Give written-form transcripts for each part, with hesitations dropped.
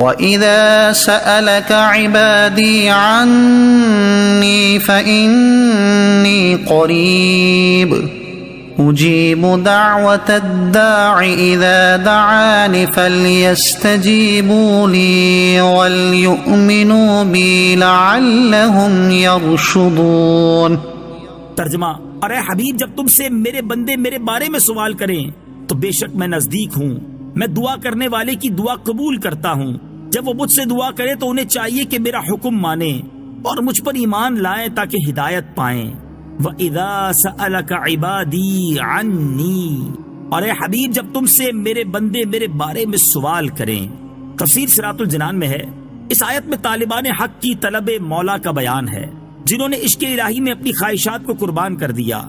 وَإِذَا سَأَلَكَ عِبَادِي عَنِّي فَإِنِّي قَرِيبٌ أُجِيبُ دَعْوَةَ الدَّاعِ إِذَا دَعَانِ فَلْيَسْتَجِيبُوا لِي وَلْيُؤْمِنُوا بِي لَعَلَّهُمْ يَرْشُدُونَ۔ ترجمہ: اور اے حبیب، جب تم سے میرے بندے میرے بارے میں سوال کریں تو بے شک میں نزدیک ہوں، میں دعا کرنے والے کی دعا قبول کرتا ہوں۔ جب وہ مجھ سے دعا کرے تو انہیں چاہیے کہ میرا حکم مانیں اور مجھ پر ایمان لائیں تاکہ ہدایت پائیں۔ وَإِذَا سَأَلَكَ عِبَادِي عَنِّي، اور اے حبیب جب تم سے میرے بندے میرے بارے میں سوال کریں۔ تفسیر صراط الجنان میں ہے، اس آیت میں طالبان حق کی طلب مولا کا بیان ہے، جنہوں نے عشق الہی میں اپنی خواہشات کو قربان کر دیا،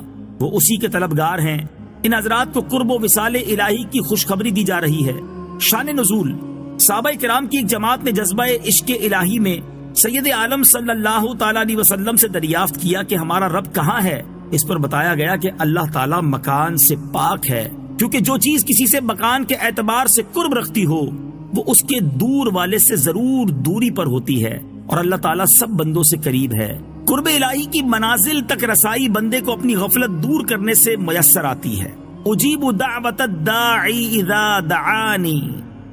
وہ اسی کے طلبگار ہیں۔ ان حضرات کو قرب و وصال الہی کی خوشخبری دی جا رہی ہے۔ شان نزول: صحابہ کرام کی ایک جماعت نے جذبہ عشق الہی میں سید عالم صلی اللہ تعالی علیہ وسلم سے دریافت کیا کہ ہمارا رب کہاں ہے؟ اس پر بتایا گیا کہ اللہ تعالی مکان سے پاک ہے، کیونکہ جو چیز کسی سے مکان کے اعتبار سے قرب رکھتی ہو وہ اس کے دور والے سے ضرور دوری پر ہوتی ہے، اور اللہ تعالی سب بندوں سے قریب ہے۔ قرب الہی کی منازل تک رسائی بندے کو اپنی غفلت دور کرنے سے میسر آتی ہے۔ اجیب دعوت الداعی اذا دعانی،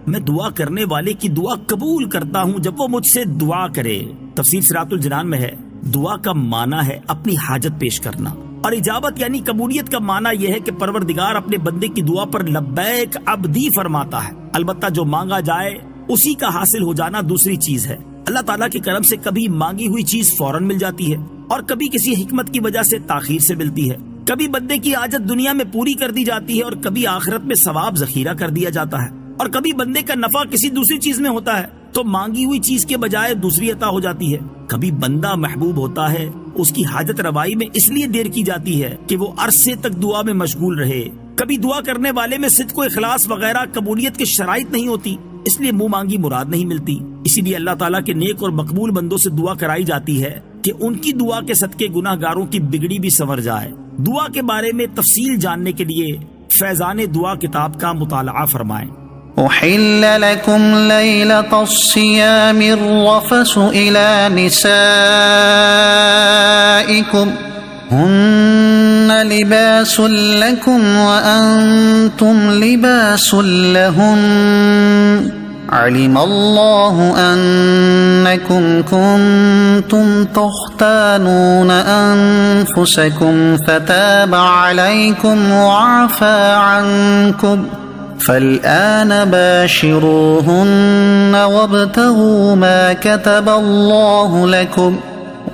میں دعا کرنے والے کی دعا قبول کرتا ہوں جب وہ مجھ سے دعا کرے۔ تفسیر صراط الجنان میں ہے، دعا کا معنی ہے اپنی حاجت پیش کرنا، اور اجابت یعنی قبولیت کا معنی یہ ہے کہ پروردگار اپنے بندے کی دعا پر لبیک عبدی فرماتا ہے۔ البتہ جو مانگا جائے اسی کا حاصل ہو جانا دوسری چیز ہے۔ اللہ تعالیٰ کے کرم سے کبھی مانگی ہوئی چیز فوراً مل جاتی ہے، اور کبھی کسی حکمت کی وجہ سے تاخیر سے ملتی ہے۔ کبھی بندے کی حاجت دنیا میں پوری کر دی جاتی ہے اور کبھی آخرت میں ثواب ذخیرہ کر دیا جاتا ہے، اور کبھی بندے کا نفع کسی دوسری چیز میں ہوتا ہے تو مانگی ہوئی چیز کے بجائے دوسری عطا ہو جاتی ہے۔ کبھی بندہ محبوب ہوتا ہے، اس کی حاجت روائی میں اس لیے دیر کی جاتی ہے کہ وہ عرصے تک دعا میں مشغول رہے۔ کبھی دعا کرنے والے میں صدق و اخلاص وغیرہ قبولیت کے شرائط نہیں ہوتی، اس لیے منہ مانگی مراد نہیں ملتی۔ اسی لیے اللہ تعالیٰ کے نیک اور مقبول بندوں سے دعا کرائی جاتی ہے کہ ان کی دعا کے صدقے گناہ گاروں کی بگڑی بھی سنور جائے۔ دعا کے بارے میں تفصیل جاننے کے لیے فیضان دعا کتاب کا مطالعہ فرمائیں۔ أحل لكم ليلة الصيام الرفث إلى نسائكم هن لباس لكم وأنتم لباس لهن علم الله أنكم كنتم تختانون أنفسكم فتاب عليكم وعفى عنكم فالآن باشروهن وابتغوا ما كتب الله لكم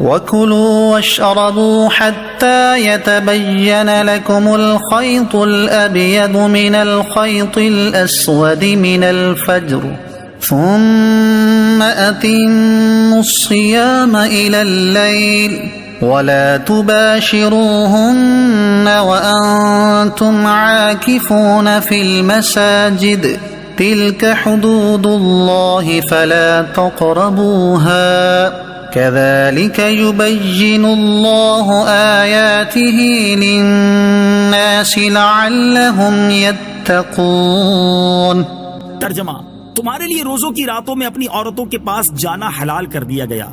وكلوا واشربوا حتى يتبين لكم الخيط الأبيض من الخيط الأسود من الفجر ثم أتموا الصيام إلى الليل ولا تباشروهن وأنتم عاكفون في المساجد تلك حدود الله فلا تقربوها كذلك يبين الله آياته للناس لعلهم يتقون۔ ترجمہ: تمہارے لیے روزوں کی راتوں میں اپنی عورتوں کے پاس جانا حلال کر دیا گیا،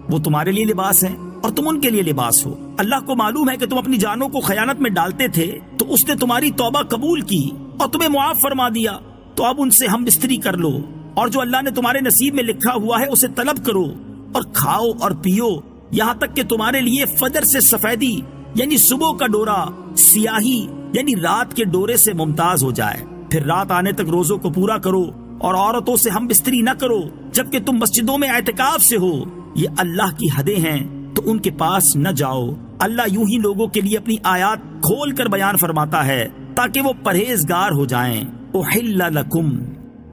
وہ تمہارے لیے لباس ہیں اور تم ان کے لیے لباس ہو۔ اللہ کو معلوم ہے کہ تم اپنی جانوں کو خیانت میں ڈالتے تھے تو اس نے تمہاری توبہ قبول کی اور تمہیں معاف فرما دیا، تو اب ان سے ہم بستری کر لو، اور جو اللہ نے تمہارے نصیب میں لکھا ہوا ہے اسے طلب کرو، اور کھاؤ اور پیو یہاں تک کہ تمہارے لیے فجر سے سفیدی یعنی صبح کا ڈورا، سیاہی یعنی رات کے ڈورے سے ممتاز ہو جائے۔ پھر رات آنے تک روزوں کو پورا کرو اور عورتوں سے ہم بستری نہ کرو جبکہ تم مسجدوں میں اعتکاف سے ہو، یہ اللہ کی حدیں ہیں تو ان کے پاس نہ جاؤ۔ اللہ یوں ہی لوگوں کے لیے اپنی آیات کھول کر بیان فرماتا ہے تاکہ وہ پرہیزگار ہو جائیں۔ احل لکم،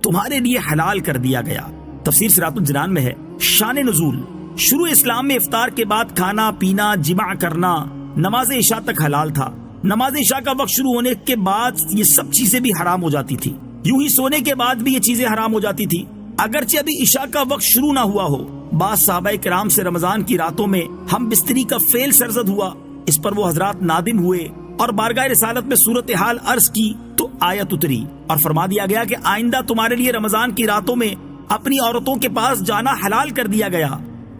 تمہارے لیے حلال کر دیا گیا۔ تفسیر صراط الجنان میں ہے، شان نزول: شروع اسلام میں افطار کے بعد کھانا پینا، جماع کرنا نماز عشاء تک حلال تھا۔ نماز عشاء کا وقت شروع ہونے کے بعد یہ سب چیزیں بھی حرام ہو جاتی تھی، یوں ہی سونے کے بعد بھی یہ چیزیں حرام ہو جاتی تھی اگرچہ ابھی عشاء کا وقت شروع نہ ہوا ہو۔ بعض صحابہ کرام سے رمضان کی راتوں میں ہم بستری کا فعل سرزد ہوا، اس پر وہ حضرات نادم ہوئے اور بارگاہ رسالت میں صورتحال عرض کی تو آیت اتری اور فرما دیا گیا کہ آئندہ تمہارے لیے رمضان کی راتوں میں اپنی عورتوں کے پاس جانا حلال کر دیا گیا۔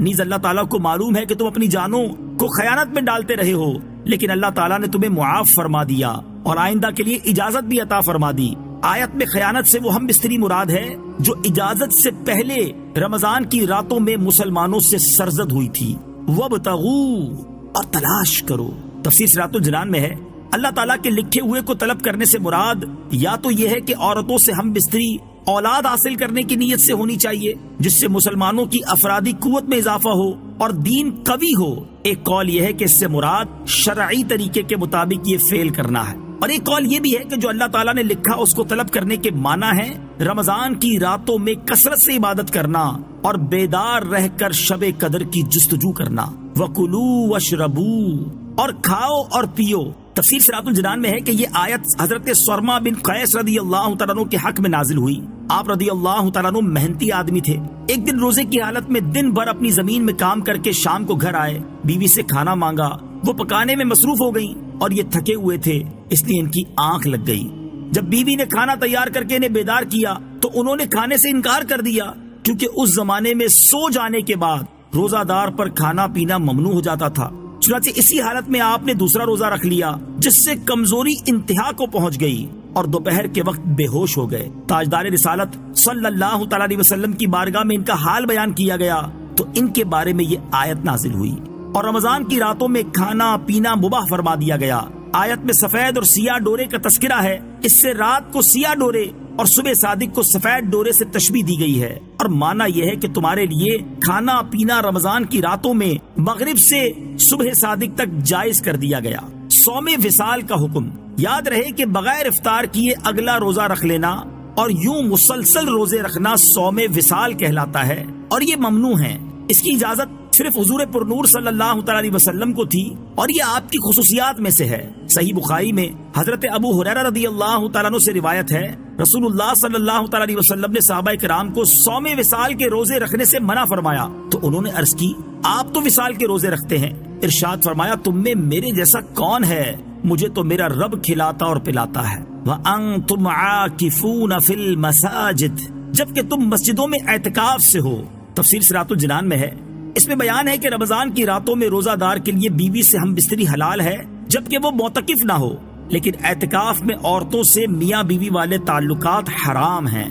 نیز اللہ تعالیٰ کو معلوم ہے کہ تم اپنی جانوں کو خیانت میں ڈالتے رہے ہو، لیکن اللہ تعالیٰ نے تمہیں معاف فرما دیا اور آئندہ کے لیے اجازت بھی عطا فرما دی۔ آیت میں خیانت سے وہ ہم بستری مراد ہے جو اجازت سے پہلے رمضان کی راتوں میں مسلمانوں سے سرزد ہوئی تھی۔ وَابْتَغُوا، اور تلاش کرو۔ تفسیر صراط الجنان میں ہے اللہ تعالیٰ کے لکھے ہوئے کو طلب کرنے سے مراد یا تو یہ ہے کہ عورتوں سے ہم بستری اولاد حاصل کرنے کی نیت سے ہونی چاہیے جس سے مسلمانوں کی افرادی قوت میں اضافہ ہو اور دین قوی ہو۔ ایک قول یہ ہے کہ اس سے مراد شرعی طریقے کے مطابق یہ فعل کرنا ہے، اور ایک قول یہ بھی ہے کہ جو اللہ تعالیٰ نے لکھا اس کو طلب کرنے کے معنی ہے رمضان کی راتوں میں کثرت سے عبادت کرنا اور بیدار رہ کر شب قدر کی جستجو کرنا۔ وَكُلُوا وَاشْرَبُوا، اور کھاؤ اور پیو۔ تفسیر صراط الجنان میں ہے کہ یہ آیت حضرت سرما بن قیس رضی اللہ تعالیٰ عنہ کے حق میں نازل ہوئی۔ آپ رضی اللہ تعالیٰ عنہ محنتی آدمی تھے۔ ایک دن روزے کی حالت میں دن بھر اپنی زمین میں کام کر کے شام کو گھر آئے، بیوی سے کھانا مانگا، وہ پکانے میں مصروف ہو گئیں اور یہ تھکے ہوئے تھے اس لیے ان کی آنکھ لگ گئی۔ جب بیوی نے کھانا تیار کر کے انہیں بیدار کیا تو انہوں نے کھانے سے انکار کر دیا، کیونکہ اس زمانے میں سو جانے کے بعد روزہ دار پر کھانا پینا ممنوع ہو جاتا تھا۔ چنانچہ اسی حالت میں آپ نے دوسرا روزہ رکھ لیا جس سے کمزوری انتہا کو پہنچ گئی اور دوپہر کے وقت بے ہوش ہو گئے۔ تاجدار رسالت صلی اللہ تعالی علیہ وسلم کی بارگاہ میں ان کا حال بیان کیا گیا تو ان کے بارے میں یہ آیت نازل ہوئی اور رمضان کی راتوں میں کھانا پینا مباح فرما دیا گیا۔ آیت میں سفید اور سیاہ ڈورے کا تذکرہ ہے، اس سے رات کو سیاہ ڈورے اور صبح صادق کو سفید ڈورے سے تشبیہ دی گئی ہے، اور معنی یہ ہے کہ تمہارے لیے کھانا پینا رمضان کی راتوں میں مغرب سے صبح صادق تک جائز کر دیا گیا۔ صوم وصال کا حکم، یاد رہے کہ بغیر افطار کیے اگلا روزہ رکھ لینا اور یوں مسلسل روزے رکھنا صوم وصال کہلاتا ہے اور یہ ممنوع ہے۔ اس کی اجازت صرف حضور پر نور صلی اللہ تعالی علیہ وسلم کو تھی اور یہ آپ کی خصوصیات میں سے ہے۔ صحیح بخاری میں حضرت ابو ہریرہ رضی اللہ تعالیٰ عنہ سے روایت ہے، رسول اللہ صلی اللہ تعالی علیہ وسلم نے صحابہ کرام کو صوم وصال کے روزے رکھنے سے منع فرمایا تو انہوں نے عرض کی آپ تو وصال کے روزے رکھتے ہیں، ارشاد فرمایا تم میں میرے جیسا کون ہے، مجھے تو میرا رب کھلاتا اور پلاتا ہے۔ وَأَنْتُمْ عَاكِفُونَ فِي الْمَسَاجِدِ، جبکہ تم مسجدوں میں اعتکاف سے ہو۔ تفسیر صراط الجنان میں ہے، اس میں بیان ہے کہ رمضان کی راتوں میں روزہ دار کے لیے بیوی سے ہم بستری حلال ہے جبکہ وہ معتکف نہ ہو، لیکن اعتکاف میں عورتوں سے میاں بیوی والے تعلقات حرام ہیں۔